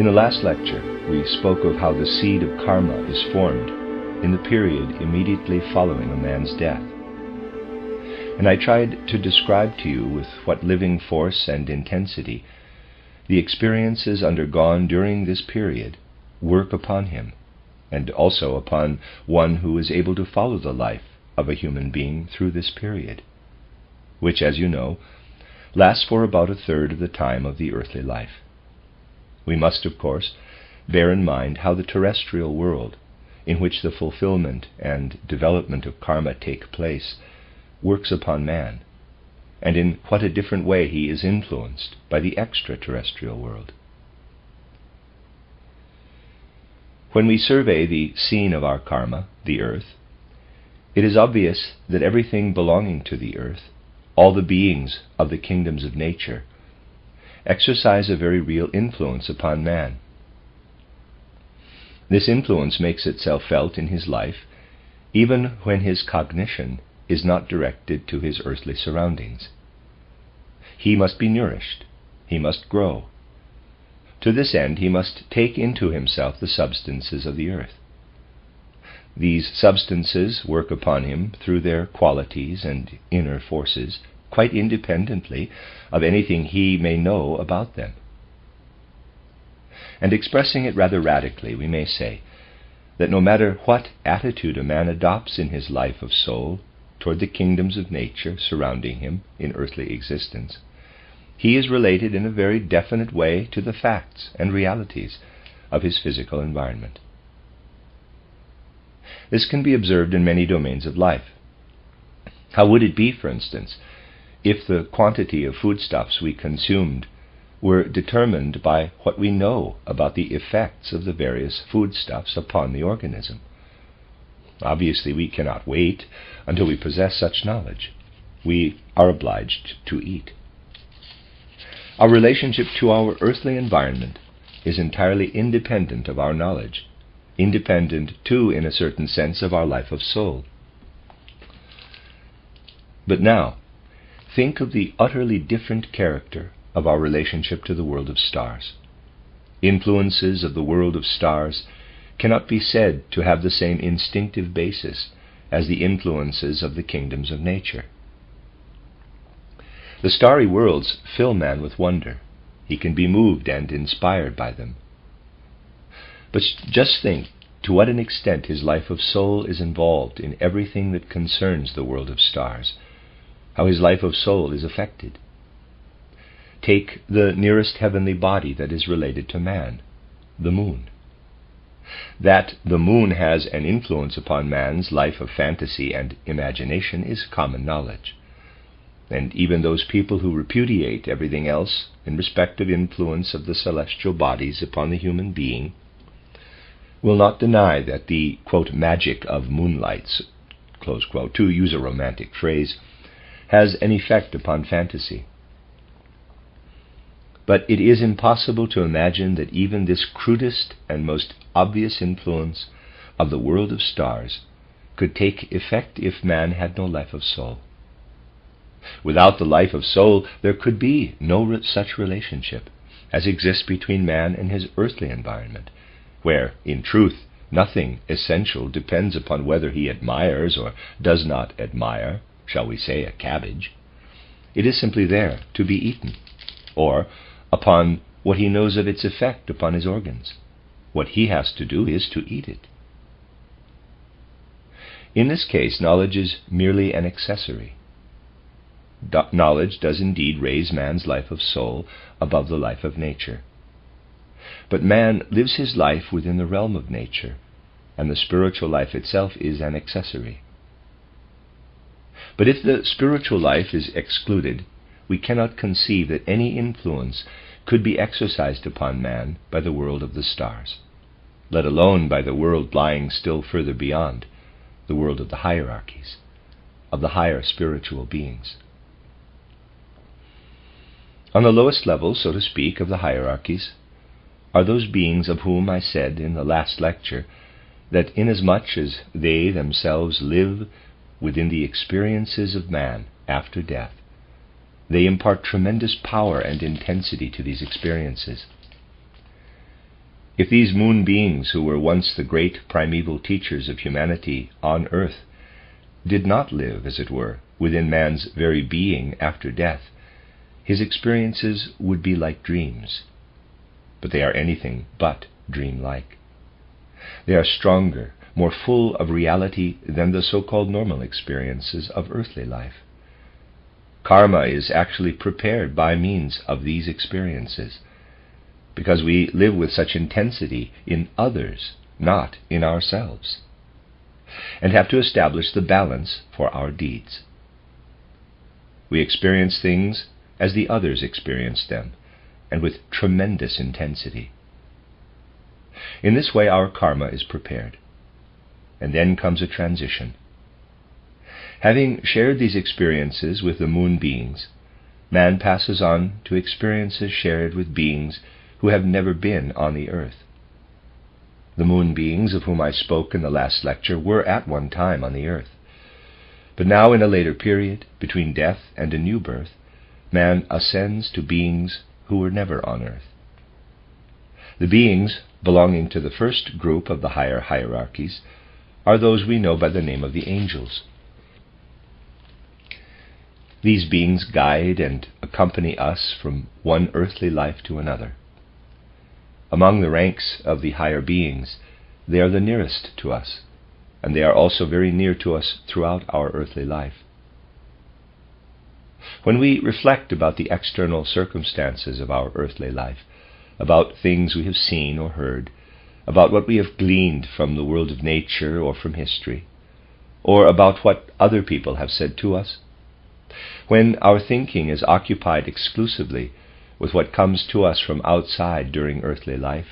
In the last lecture, we spoke of how the seed of karma is formed in the period immediately following a man's death. And I tried to describe to you with what living force and intensity the experiences undergone during this period work upon him, and also upon one who is able to follow the life of a human being through this period, which, as you know, lasts for about a third of the time of the earthly life. We must, of course, bear in mind how the terrestrial world, in which the fulfillment and development of karma take place, works upon man, and in what a different way he is influenced by the extra-terrestrial world. When we survey the scene of our karma, the earth, it is obvious that everything belonging to the earth, all the beings of the kingdoms of nature, exercise a very real influence upon man. This influence makes itself felt in his life, even when his cognition is not directed to his earthly surroundings. He must be nourished, he must grow. To this end, he must take into himself the substances of the earth. These substances work upon him through their qualities and inner forces, quite independently of anything he may know about them. And expressing it rather radically, we may say that no matter what attitude a man adopts in his life of soul toward the kingdoms of nature surrounding him in earthly existence, he is related in a very definite way to the facts and realities of his physical environment. This can be observed in many domains of life. How would it be, for instance, if the quantity of foodstuffs we consumed were determined by what we know about the effects of the various foodstuffs upon the organism? Obviously, we cannot wait until we possess such knowledge. We are obliged to eat. Our relationship to our earthly environment is entirely independent of our knowledge, independent, too, in a certain sense, of our life of soul. But now, think of the utterly different character of our relationship to the world of stars. Influences of the world of stars cannot be said to have the same instinctive basis as the influences of the kingdoms of nature. The starry worlds fill man with wonder. He can be moved and inspired by them. But just think to what an extent his life of soul is involved in everything that concerns the world of stars, how his life of soul is affected. Take the nearest heavenly body that is related to man, the moon. That the moon has an influence upon man's life of fantasy and imagination is common knowledge. And even those people who repudiate everything else in respect of influence of the celestial bodies upon the human being will not deny that the, quote, magic of moonlights, close quote, to use a romantic phrase, has an effect upon fantasy. But it is impossible to imagine that even this crudest and most obvious influence of the world of stars could take effect if man had no life of soul. Without the life of soul, there could be no such relationship as exists between man and his earthly environment, where, in truth, nothing essential depends upon whether he admires or does not admire, shall we say, a cabbage. It is simply there to be eaten, or upon what he knows of its effect upon his organs. What he has to do is to eat it. In this case, knowledge is merely an accessory. Knowledge does indeed raise man's life of soul above the life of nature. But man lives his life within the realm of nature, and the spiritual life itself is an accessory. But if the spiritual life is excluded, we cannot conceive that any influence could be exercised upon man by the world of the stars, let alone by the world lying still further beyond, the world of the hierarchies, of the higher spiritual beings. On the lowest level, so to speak, of the hierarchies are those beings of whom I said in the last lecture that inasmuch as they themselves live within the experiences of man after death, they impart tremendous power and intensity to these experiences. If these moon beings, who were once the great primeval teachers of humanity on earth, did not live, as it were, within man's very being after death, his experiences would be like dreams. But they are anything but dreamlike. They are stronger, more full of reality than the so-called normal experiences of earthly life. Karma is actually prepared by means of these experiences, because we live with such intensity in others, not in ourselves, and have to establish the balance for our deeds. We experience things as the others experience them, and with tremendous intensity. In this way our karma is prepared, and then comes a transition. Having shared these experiences with the moon beings, man passes on to experiences shared with beings who have never been on the earth. The moon beings of whom I spoke in the last lecture were at one time on the earth, but now in a later period, between death and a new birth, man ascends to beings who were never on earth. The beings belonging to the first group of the higher hierarchies are those we know by the name of the angels. These beings guide and accompany us from one earthly life to another. Among the ranks of the higher beings, they are the nearest to us, and they are also very near to us throughout our earthly life. When we reflect about the external circumstances of our earthly life, about things we have seen or heard, about what we have gleaned from the world of nature or from history, or about what other people have said to us, when our thinking is occupied exclusively with what comes to us from outside during earthly life,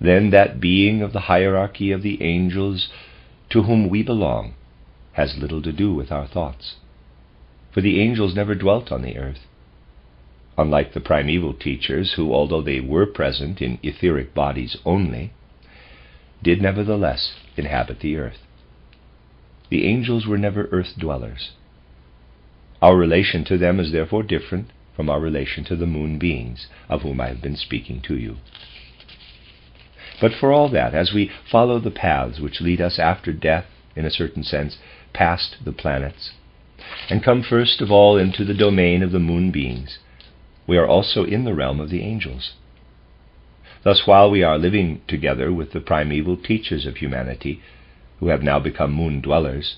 then that being of the hierarchy of the angels to whom we belong has little to do with our thoughts. For the angels never dwelt on the earth, unlike the primeval teachers who, although they were present in etheric bodies only, did nevertheless inhabit the earth. The angels were never earth dwellers. Our relation to them is therefore different from our relation to the moon beings, of whom I have been speaking to you. But for all that, as we follow the paths which lead us after death, in a certain sense, past the planets, and come first of all into the domain of the moon beings, we are also in the realm of the angels. Thus, while we are living together with the primeval teachers of humanity, who have now become moon dwellers,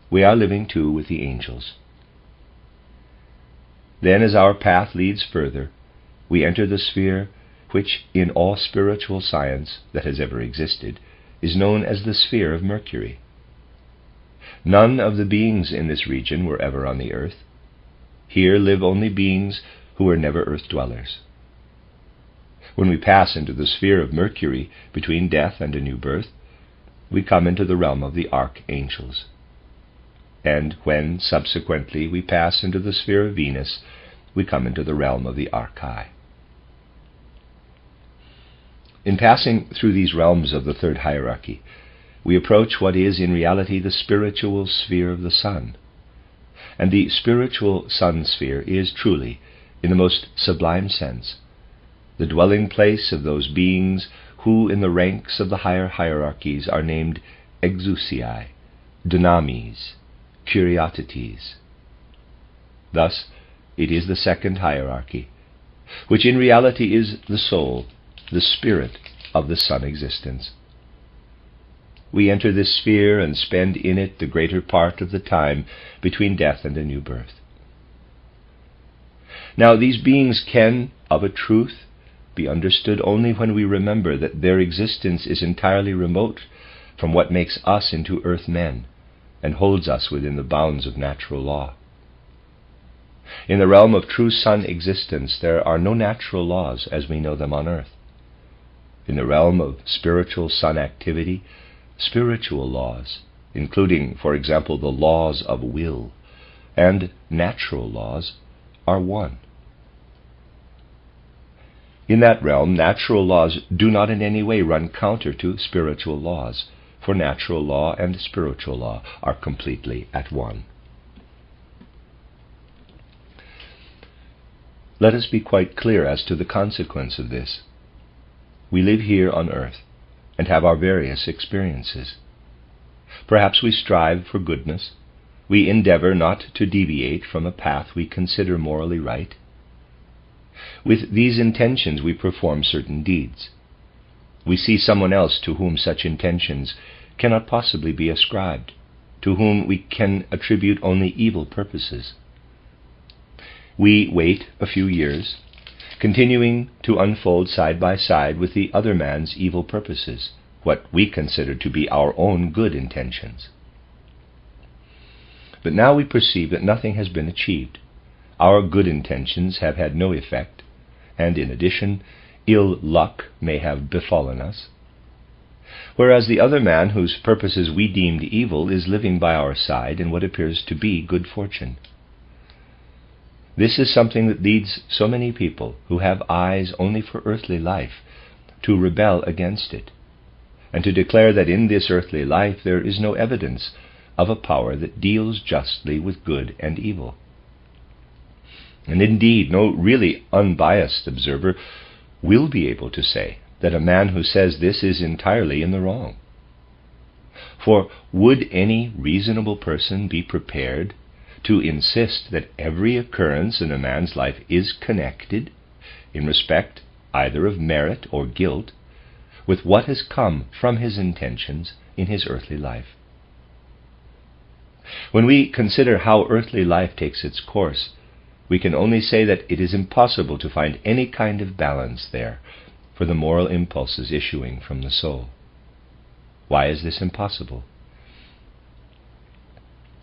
we are living too with the angels. Then, as our path leads further, we enter the sphere which, in all spiritual science that has ever existed, is known as the sphere of Mercury. None of the beings in this region were ever on the earth. Here live only beings who were never earth dwellers. When we pass into the sphere of Mercury between death and a new birth, we come into the realm of the archangels. And when, subsequently, we pass into the sphere of Venus, we come into the realm of the archai. In passing through these realms of the third hierarchy, we approach what is in reality the spiritual sphere of the sun. And the spiritual sun sphere is truly, in the most sublime sense, the dwelling place of those beings who in the ranks of the higher hierarchies are named exousiae, dynamis, curiosities. Thus, it is the second hierarchy, which in reality is the soul, the spirit of the sun existence. We enter this sphere and spend in it the greater part of the time between death and a new birth. Now, these beings can, of a truth, be understood only when we remember that their existence is entirely remote from what makes us into earth men and holds us within the bounds of natural law. In the realm of true sun existence, there are no natural laws as we know them on earth. In the realm of spiritual sun activity, spiritual laws, including, for example, the laws of will, and natural laws, are one. In that realm, natural laws do not in any way run counter to spiritual laws, for natural law and spiritual law are completely at one. Let us be quite clear as to the consequence of this. we live here on earth and have our various experiences. Perhaps we strive for goodness. We endeavor not to deviate from a path we consider morally right. With these intentions we perform certain deeds. We see someone else to whom such intentions cannot possibly be ascribed, to whom we can attribute only evil purposes. We wait a few years, continuing to unfold side by side with the other man's evil purposes, what we consider to be our own good intentions. But now we perceive that nothing has been achieved. Our good intentions have had no effect, and in addition, ill luck may have befallen us. Whereas the other man, whose purposes we deemed evil, is living by our side in what appears to be good fortune. This is something that leads so many people who have eyes only for earthly life to rebel against it, and to declare that in this earthly life there is no evidence of a power that deals justly with good and evil. And indeed, no really unbiased observer will be able to say that a man who says this is entirely in the wrong. For would any reasonable person be prepared to insist that every occurrence in a man's life is connected, in respect either of merit or guilt, with what has come from his intentions in his earthly life? When we consider how earthly life takes its course, we can only say that it is impossible to find any kind of balance there for the moral impulses issuing from the soul. Why is this impossible?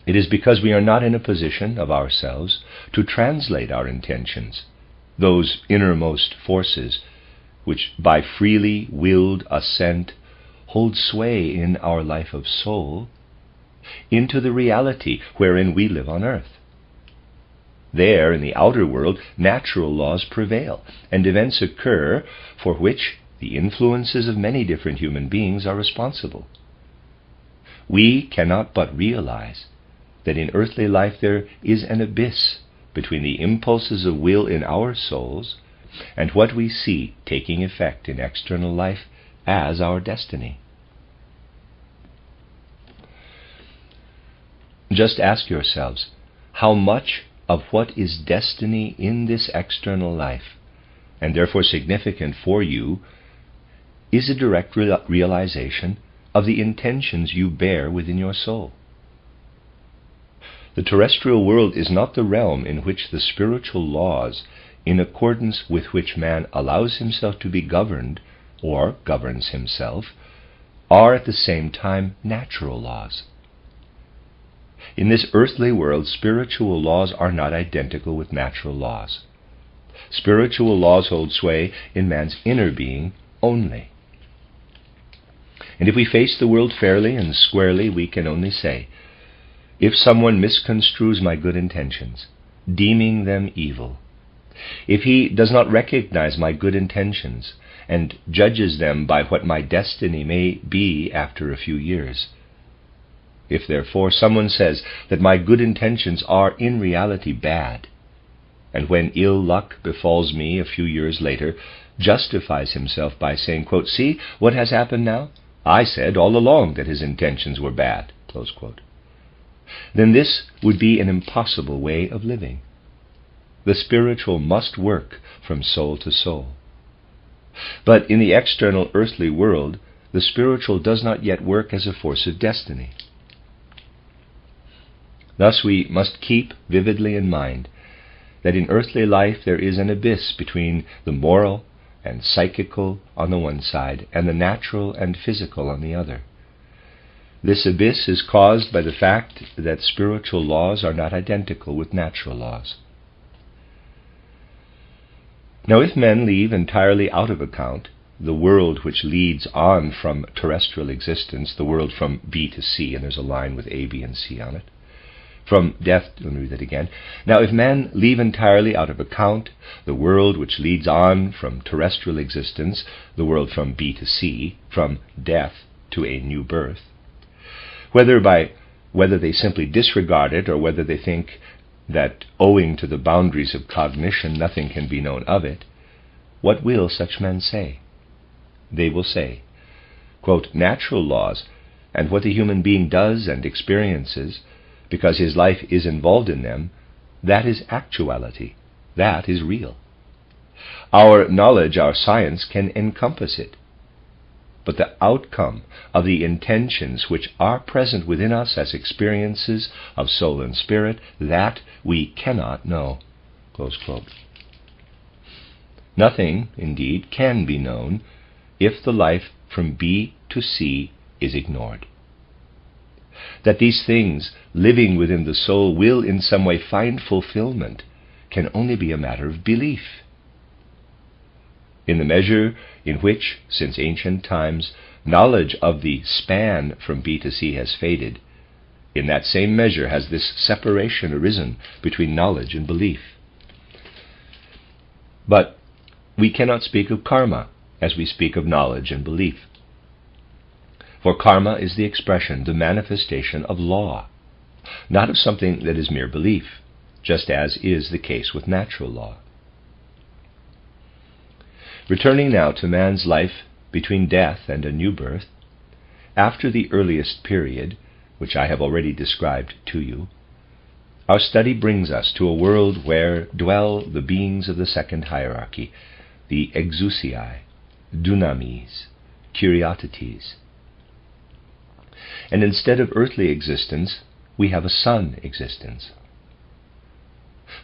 It is because we are not in a position of ourselves to translate our intentions, those innermost forces which by freely willed assent hold sway in our life of soul, into the reality wherein we live on earth. There, in the outer world, natural laws prevail, and events occur for which the influences of many different human beings are responsible. We cannot but realize that in earthly life there is an abyss between the impulses of will in our souls and what we see taking effect in external life as our destiny. Just ask yourselves, how much of what is destiny in this external life, and therefore significant for you, is a direct realization of the intentions you bear within your soul? The terrestrial world is not the realm in which the spiritual laws, in accordance with which man allows himself to be governed, or governs himself, are at the same time natural laws. In this earthly world, spiritual laws are not identical with natural laws. Spiritual laws hold sway in man's inner being only. And if we face the world fairly and squarely, we can only say, if someone misconstrues my good intentions, deeming them evil, if he does not recognize my good intentions and judges them by what my destiny may be after a few years, if therefore someone says that my good intentions are in reality bad, and when ill luck befalls me a few years later, justifies himself by saying, quote, "See what has happened now? I said all along that his intentions were bad," close quote, then this would be an impossible way of living. The spiritual must work from soul to soul. But in the external earthly world, the spiritual does not yet work as a force of destiny. Thus we must keep vividly in mind that in earthly life there is an abyss between the moral and psychical on the one side and the natural and physical on the other. This abyss is caused by the fact that spiritual laws are not identical with natural laws. Now, if men leave entirely out of account the world which leads on from terrestrial existence, the world from B to C, and there's a line with A, B, and C on it, from death, let me read that again. Now, if men leave entirely out of account the world which leads on from terrestrial existence, the world from B to C, from death to a new birth, whether they simply disregard it or whether they think that owing to the boundaries of cognition nothing can be known of it, what will such men say? they will say, quote, natural laws and what the human being does and experiences, because his life is involved in them, that is actuality, that is real. Our knowledge, our science can encompass it. But the outcome of the intentions which are present within us as experiences of soul and spirit, that we cannot know. Close quote. Nothing, indeed, can be known if the life from B to C is ignored. That these things living within the soul will in some way find fulfillment can only be a matter of belief. In the measure in which, since ancient times, knowledge of the span from B to C has faded, in that same measure has this separation arisen between knowledge and belief. But we cannot speak of karma as we speak of knowledge and belief. For karma is the expression, the manifestation of law, not of something that is mere belief, just as is the case with natural law. Returning now to man's life between death and a new birth, after the earliest period, which I have already described to you, our study brings us to a world where dwell the beings of the second hierarchy, the exousiai, dunamis, curiosities. And instead of earthly existence, we have a sun existence.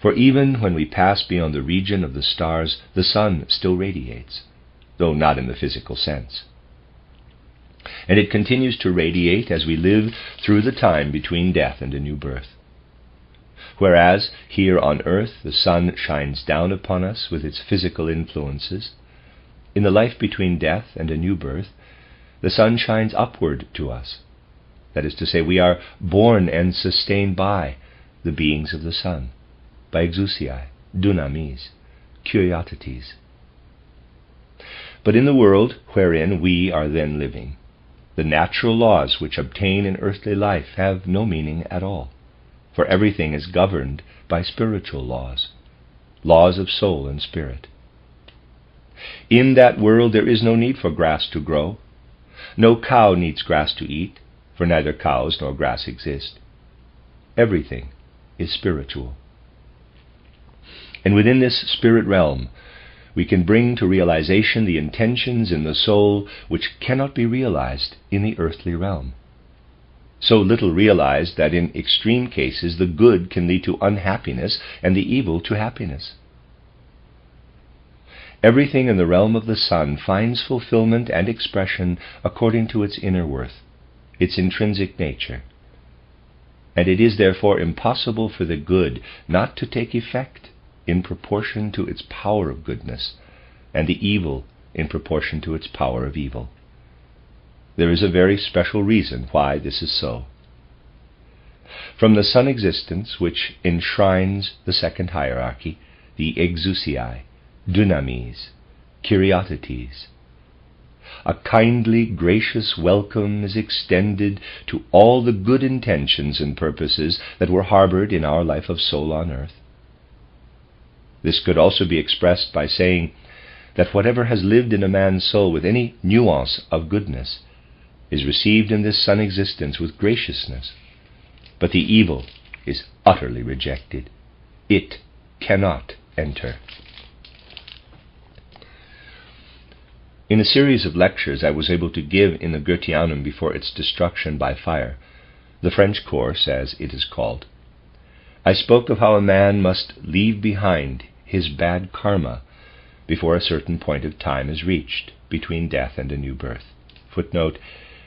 For even when we pass beyond the region of the stars, the sun still radiates, though not in the physical sense. And it continues to radiate as we live through the time between death and a new birth. Whereas here on earth the sun shines down upon us with its physical influences, in the life between death and a new birth, the sun shines upward to us. That is to say, we are born and sustained by the beings of the sun, by exousiai, dunamis, curiosities. But in the world wherein we are then living, the natural laws which obtain in earthly life have no meaning at all, for everything is governed by spiritual laws, laws of soul and spirit. In that world there is no need for grass to grow. No cow needs grass to eat, for neither cows nor grass exist. Everything is spiritual. And within this spirit realm, we can bring to realization the intentions in the soul which cannot be realized in the earthly realm. So little realized that in extreme cases the good can lead to unhappiness and the evil to happiness. Everything in the realm of the sun finds fulfillment and expression according to its inner worth, its intrinsic nature. And it is therefore impossible for the good not to take effect in proportion to its power of goodness, and the evil in proportion to its power of evil. There is a very special reason why this is so. From the sun existence, which enshrines the second hierarchy, the exousiai, dunamis, curiosities, a kindly, gracious welcome is extended to all the good intentions and purposes that were harbored in our life of soul on earth. This could also be expressed by saying that whatever has lived in a man's soul with any nuance of goodness is received in this sun existence with graciousness, but the evil is utterly rejected. It cannot enter. In a series of lectures I was able to give in the Goetheanum before its destruction by fire, the French course as it is called, I spoke of how a man must leave behind his bad karma before a certain point of time is reached between death and a new birth. Footnote,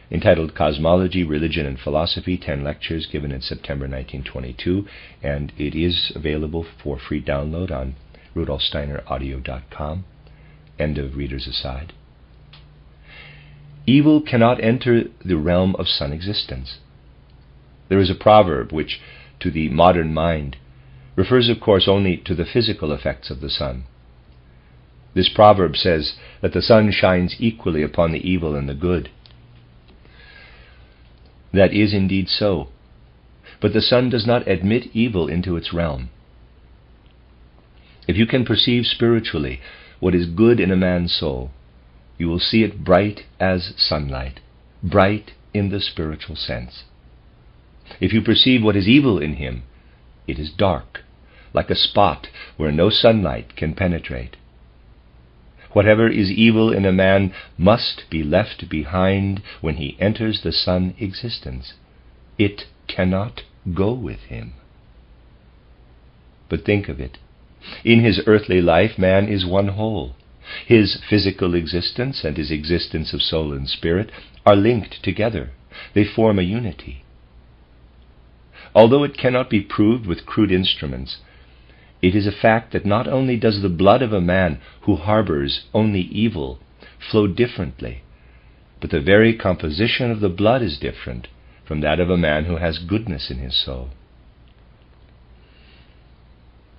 entitled Cosmology, Religion and Philosophy, 10 lectures given in September 1922, and it is available for free download on rudolfsteineraudio.com. End of reader's aside. Evil cannot enter the realm of sun existence. There is a proverb which, to the modern mind, refers of course only to the physical effects of the sun. This proverb says that the sun shines equally upon the evil and the good. That is indeed so, but the sun does not admit evil into its realm. If you can perceive spiritually what is good in a man's soul, you will see it bright as sunlight, bright in the spiritual sense. If you perceive what is evil in him, it is dark, like a spot where no sunlight can penetrate. Whatever is evil in a man must be left behind when he enters the sun existence. It cannot go with him. But think of it. In his earthly life, man is one whole. His physical existence and his existence of soul and spirit are linked together. They form a unity. Although it cannot be proved with crude instruments, it is a fact that not only does the blood of a man who harbors only evil flow differently, but the very composition of the blood is different from that of a man who has goodness in his soul.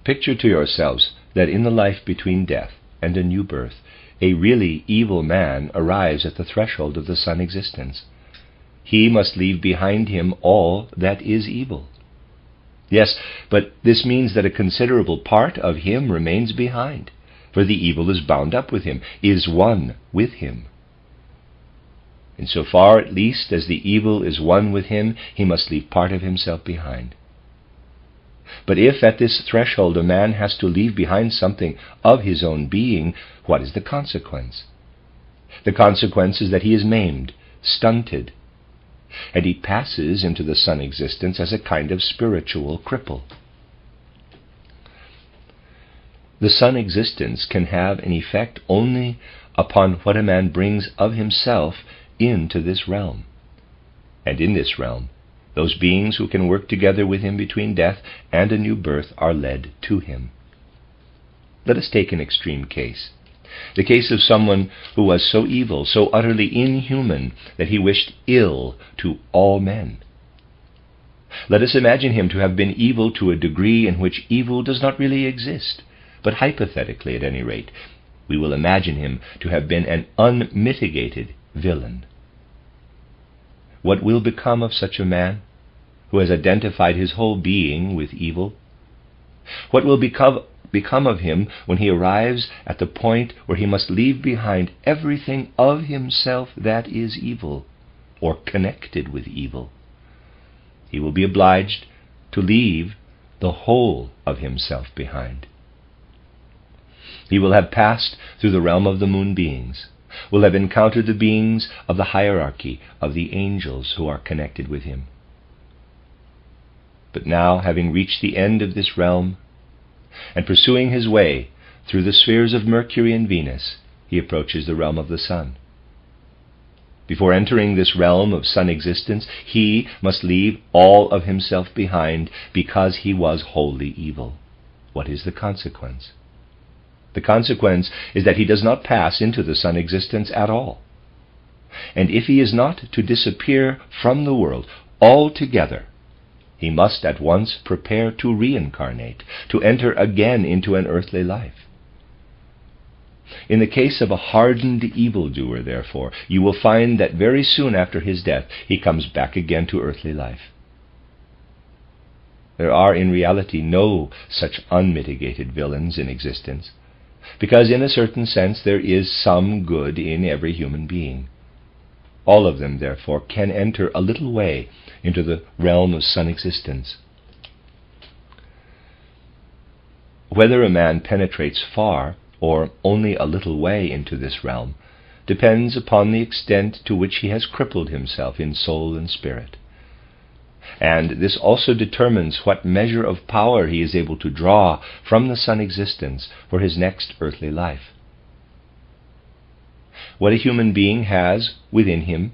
Picture to yourselves that in the life between death and a new birth, a really evil man arrives at the threshold of the sun existence. He must leave behind him all that is evil. Yes, but this means that a considerable part of him remains behind, for the evil is bound up with him, is one with him. In so far, at least, as the evil is one with him, he must leave part of himself behind. But if at this threshold a man has to leave behind something of his own being, what is the consequence? The consequence is that he is maimed, stunted, and he passes into the sun existence as a kind of spiritual cripple. The sun existence can have an effect only upon what a man brings of himself into this realm. And in this realm, those beings who can work together with him between death and a new birth are led to him. Let us take an extreme case. The case of someone who was so evil, so utterly inhuman, that he wished ill to all men. Let us imagine him to have been evil to a degree in which evil does not really exist, but hypothetically at any rate, we will imagine him to have been an unmitigated villain. What will become of such a man who has identified his whole being with evil? What will become of him when he arrives at the point where he must leave behind everything of himself that is evil, or connected with evil? He will be obliged to leave the whole of himself behind. He will have passed through the realm of the moon beings, will have encountered the beings of the hierarchy of the angels who are connected with him. But now, having reached the end of this realm, and pursuing his way through the spheres of Mercury and Venus, he approaches the realm of the sun. Before entering this realm of sun existence, he must leave all of himself behind because he was wholly evil. What is the consequence? The consequence is that he does not pass into the sun existence at all. And if he is not to disappear from the world altogether, he must at once prepare to reincarnate, to enter again into an earthly life. In the case of a hardened evildoer, therefore, you will find that very soon after his death he comes back again to earthly life. There are in reality no such unmitigated villains in existence, because in a certain sense there is some good in every human being. All of them, therefore, can enter a little way into the realm of sun existence. Whether a man penetrates far or only a little way into this realm depends upon the extent to which he has crippled himself in soul and spirit. And this also determines what measure of power he is able to draw from the sun existence for his next earthly life. What a human being has within him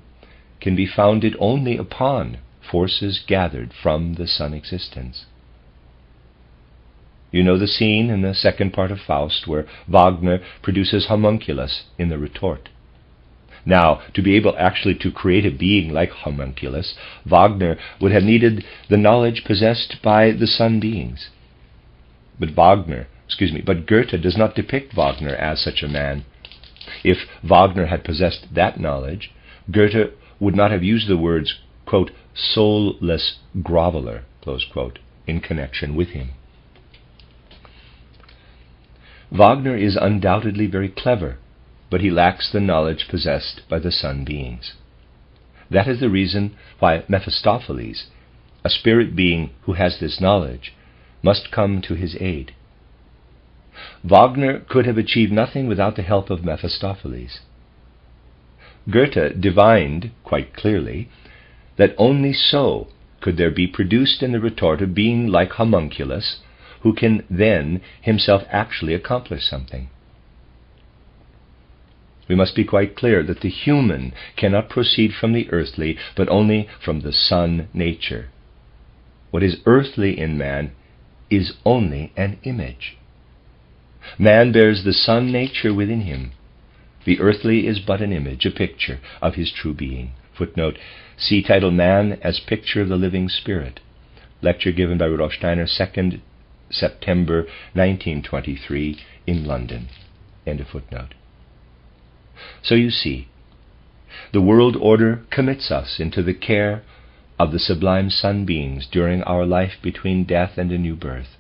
can be founded only upon forces gathered from the sun existence. You know the scene in the second part of Faust where Wagner produces Homunculus in the retort. Now, to be able actually to create a being like Homunculus, Wagner would have needed the knowledge possessed by the sun beings. But Goethe does not depict Wagner as such a man. If Wagner had possessed that knowledge, Goethe would not have used the words, quote, soulless groveler, close quote, in connection with him. Wagner is undoubtedly very clever, but he lacks the knowledge possessed by the sun beings. That is the reason why Mephistopheles, a spirit being who has this knowledge, must come to his aid. Wagner could have achieved nothing without the help of Mephistopheles. Goethe divined, quite clearly, that only so could there be produced in the retort a being like Homunculus, who can then himself actually accomplish something. We must be quite clear that the human cannot proceed from the earthly, but only from the sun nature. What is earthly in man is only an image. Man bears the sun nature within him. The earthly is but an image, a picture of his true being. Footnote, see title Man as Picture of the Living Spirit. Lecture given by Rudolf Steiner, 2nd September 1923 in London. End of footnote. So you see, the world order commits us into the care of the sublime sun beings during our life between death and a new birth.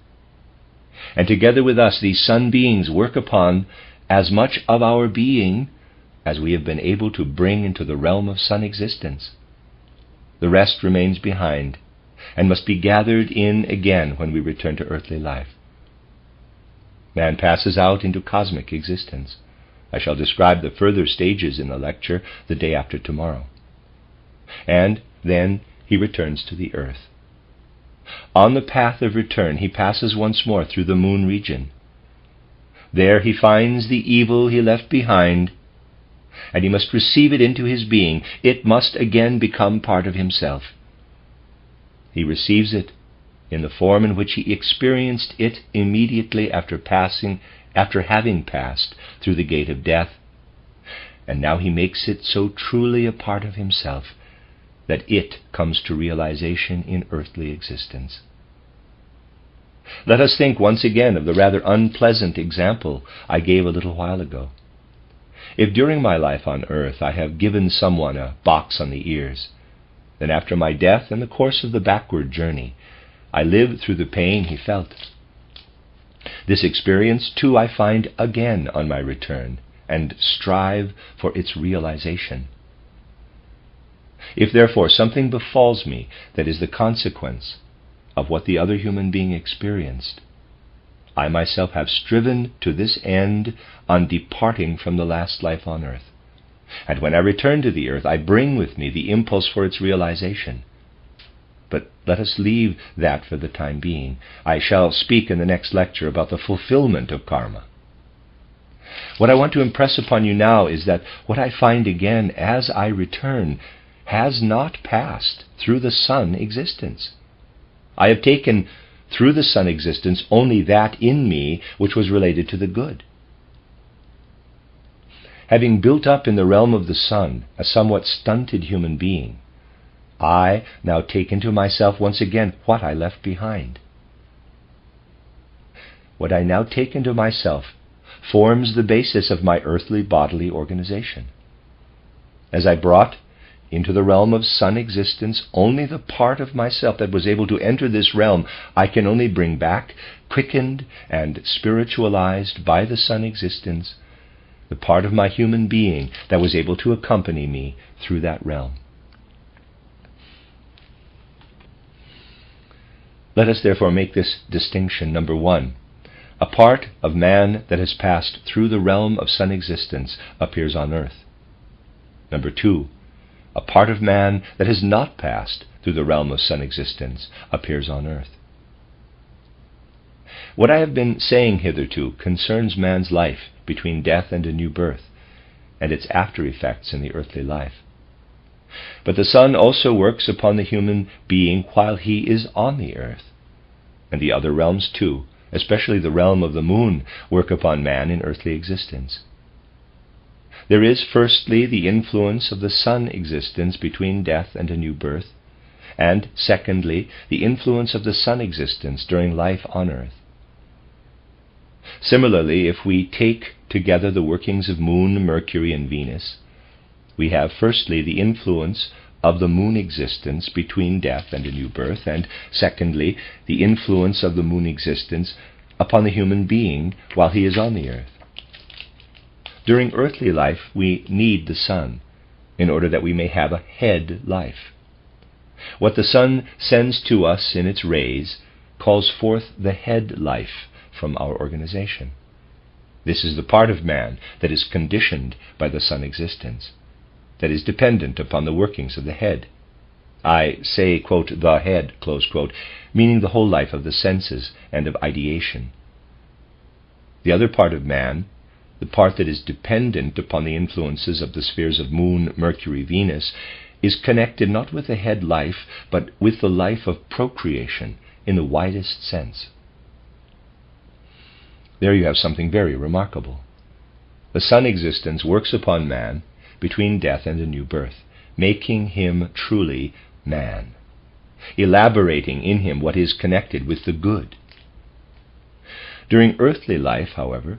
And together with us, these sun beings work upon as much of our being as we have been able to bring into the realm of sun existence. The rest remains behind and must be gathered in again when we return to earthly life. Man passes out into cosmic existence. I shall describe the further stages in the lecture the day after tomorrow. And then he returns to the earth. On the path of return, he passes once more through the moon region. There he finds the evil he left behind, and he must receive it into his being. It must again become part of himself. He receives it in the form in which he experienced it immediately after having passed through the gate of death, and now he makes it so truly a part of himself that it comes to realization in earthly existence. Let us think once again of the rather unpleasant example I gave a little while ago. If during my life on earth I have given someone a box on the ears, then after my death, in the course of the backward journey, I live through the pain he felt. This experience, too, I find again on my return, and strive for its realization. If therefore something befalls me that is the consequence of what the other human being experienced, I myself have striven to this end on departing from the last life on earth. And when I return to the earth, I bring with me the impulse for its realization. But let us leave that for the time being. I shall speak in the next lecture about the fulfillment of karma. What I want to impress upon you now is that what I find again as I return has not passed through the sun existence. I have taken through the sun existence only that in me which was related to the good. Having built up in the realm of the sun a somewhat stunted human being, I now take into myself once again what I left behind. What I now take into myself forms the basis of my earthly bodily organization. As I brought into the realm of sun existence only the part of myself that was able to enter this realm, I can only bring back, quickened and spiritualized by the sun existence, the part of my human being that was able to accompany me through that realm. Let us therefore make this distinction. Number one, a part of man that has passed through the realm of sun existence appears on earth. Number two, a part of man that has not passed through the realm of sun existence appears on earth. What I have been saying hitherto concerns man's life between death and a new birth, and its after effects in the earthly life. But the sun also works upon the human being while he is on the earth, and the other realms too, especially the realm of the moon, work upon man in earthly existence. There is firstly the influence of the sun existence between death and a new birth, and secondly the influence of the sun existence during life on earth. Similarly, if we take together the workings of Moon, Mercury, and Venus, we have firstly the influence of the moon existence between death and a new birth, and secondly the influence of the moon existence upon the human being while he is on the earth. During earthly life, we need the sun in order that we may have a head life. What the sun sends to us in its rays calls forth the head life from our organization. This is the part of man that is conditioned by the sun existence, that is dependent upon the workings of the head. I say, quote, the head, close quote, meaning the whole life of the senses and of ideation. The other part of man, the part that is dependent upon the influences of the spheres of Moon, Mercury, Venus, is connected not with the head life, but with the life of procreation in the widest sense. There you have something very remarkable. The sun existence works upon man between death and a new birth, making him truly man, elaborating in him what is connected with the good. During earthly life, however,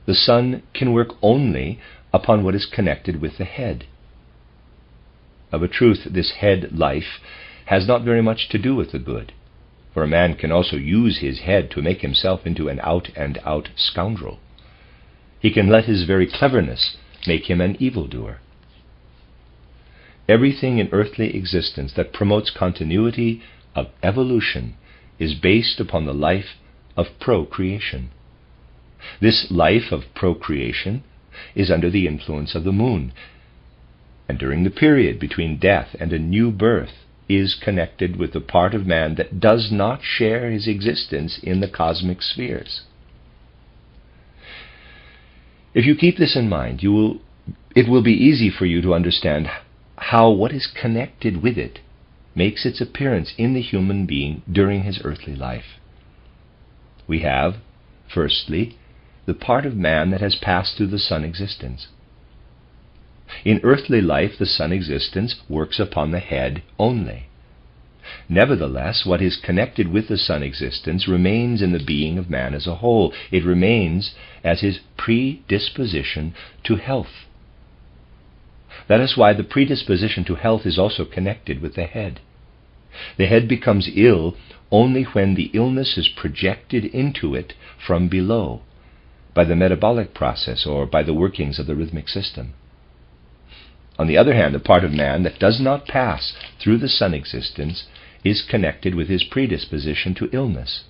the sun can work only upon what is connected with the head. Of a truth, this head life has not very much to do with the good, for a man can also use his head to make himself into an out-and-out scoundrel. He can let his very cleverness make him an evildoer. Everything in earthly existence that promotes continuity of evolution is based upon the life of procreation. This life of procreation is under the influence of the moon, and during the period between death and a new birth is connected with the part of man that does not share his existence in the cosmic spheres. If you keep this in mind, it will be easy for you to understand how what is connected with it makes its appearance in the human being during his earthly life. We have, firstly, the part of man that has passed through the sun existence. In earthly life, the sun existence works upon the head only. Nevertheless, what is connected with the sun existence remains in the being of man as a whole. It remains as his predisposition to health. That is why the predisposition to health is also connected with the head. The head becomes ill only when the illness is projected into it from below, by the metabolic process or by the workings of the rhythmic system. On the other hand, the part of man that does not pass through the sun existence is connected with his predisposition to illness.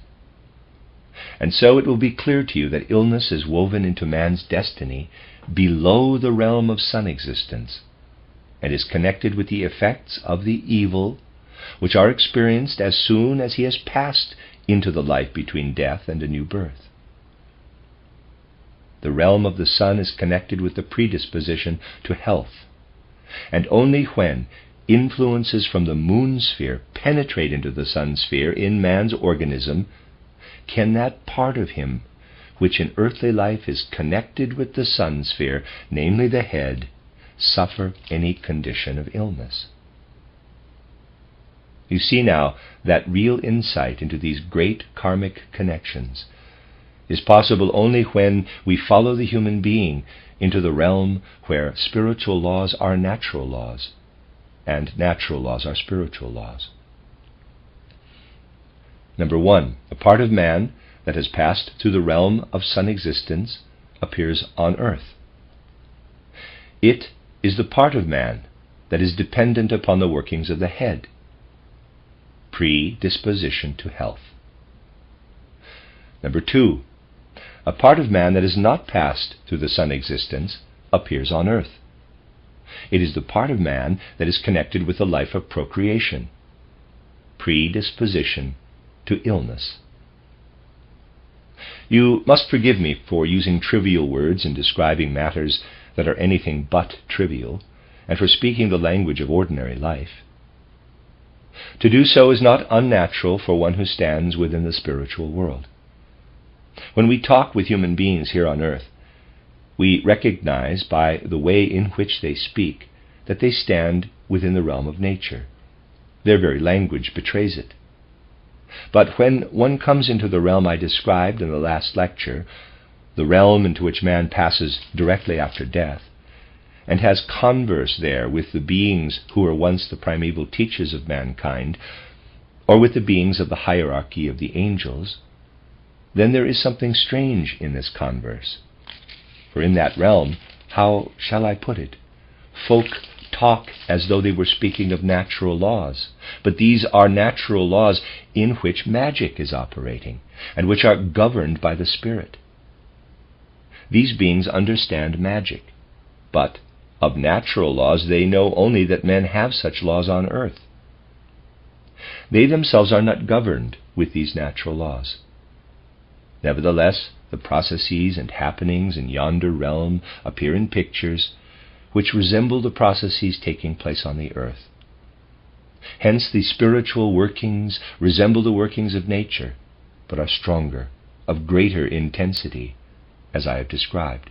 And so it will be clear to you that illness is woven into man's destiny below the realm of sun existence, and is connected with the effects of the evil which are experienced as soon as he has passed into the life between death and a new birth. The realm of the sun is connected with the predisposition to health, and only when influences from the moon sphere penetrate into the sun sphere in man's organism can that part of him which in earthly life is connected with the sun sphere, namely the head, suffer any condition of illness. You see now that real insight into these great karmic connections is possible only when we follow the human being into the realm where spiritual laws are natural laws, and natural laws are spiritual laws. Number 1, a part of man that has passed through the realm of sun existence appears on earth. It is the part of man that is dependent upon the workings of the head, predisposition to health. Number 2, a part of man that has not passed through the sun existence appears on earth. It is the part of man that is connected with the life of procreation, predisposition to illness. You must forgive me for using trivial words in describing matters that are anything but trivial, and for speaking the language of ordinary life. To do so is not unnatural for one who stands within the spiritual world. When we talk with human beings here on earth, we recognize by the way in which they speak that they stand within the realm of nature. Their very language betrays it. But when one comes into the realm I described in the last lecture, the realm into which man passes directly after death, and has converse there with the beings who were once the primeval teachers of mankind, or with the beings of the hierarchy of the angels, then there is something strange in this converse. For in that realm, how shall I put it? Folk talk as though they were speaking of natural laws, but these are natural laws in which magic is operating, and which are governed by the Spirit. These beings understand magic, but of natural laws they know only that men have such laws on earth. They themselves are not governed with these natural laws. Nevertheless, the processes and happenings in yonder realm appear in pictures which resemble the processes taking place on the earth. Hence the spiritual workings resemble the workings of nature, but are stronger, of greater intensity, as I have described.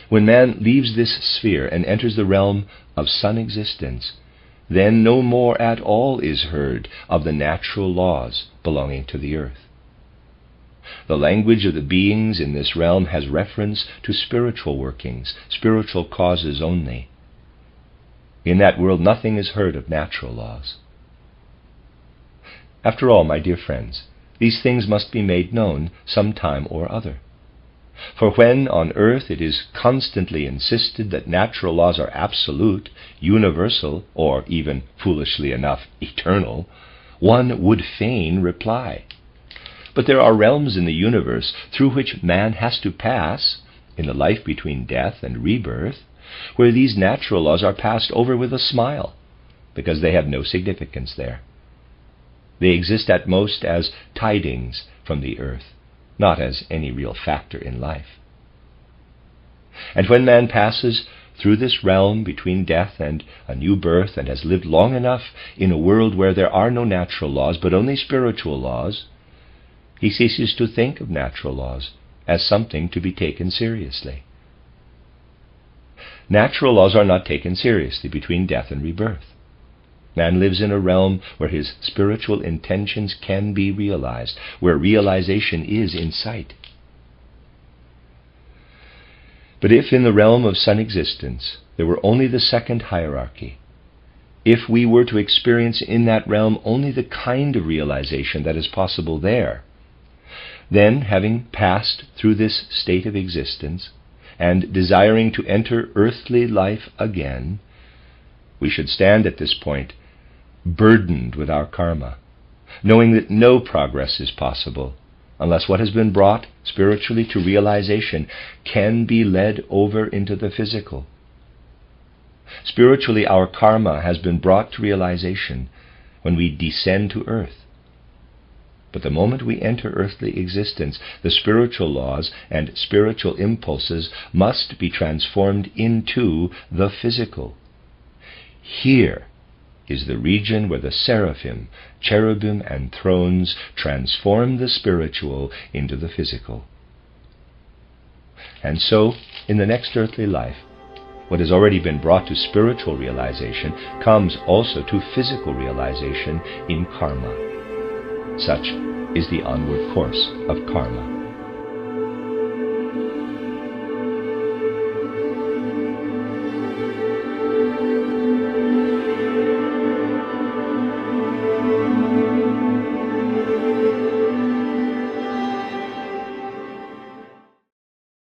When man leaves this sphere and enters the realm of sun existence, then no more at all is heard of the natural laws belonging to the earth. The language of the beings in this realm has reference to spiritual workings, spiritual causes only. In that world nothing is heard of natural laws. After all, my dear friends, these things must be made known some time or other. For when on earth it is constantly insisted that natural laws are absolute, universal, or even, foolishly enough, eternal, one would fain reply. But there are realms in the universe through which man has to pass, in the life between death and rebirth, where these natural laws are passed over with a smile, because they have no significance there. They exist at most as tidings from the earth, not as any real factor in life. And when man passes through this realm between death and a new birth, and has lived long enough in a world where there are no natural laws but only spiritual laws, he ceases to think of natural laws as something to be taken seriously. Natural laws are not taken seriously between death and rebirth. Man lives in a realm where his spiritual intentions can be realized, where realization is in sight. But if in the realm of sun existence there were only the second hierarchy, if we were to experience in that realm only the kind of realization that is possible there, then, having passed through this state of existence, and desiring to enter earthly life again, we should stand at this point burdened with our karma, knowing that no progress is possible unless what has been brought spiritually to realization can be led over into the physical. Spiritually, our karma has been brought to realization when we descend to earth. But the moment we enter earthly existence, the spiritual laws and spiritual impulses must be transformed into the physical. Here is the region where the seraphim, cherubim, and thrones transform the spiritual into the physical. And so, in the next earthly life, what has already been brought to spiritual realization comes also to physical realization in karma. Such is the onward course of karma.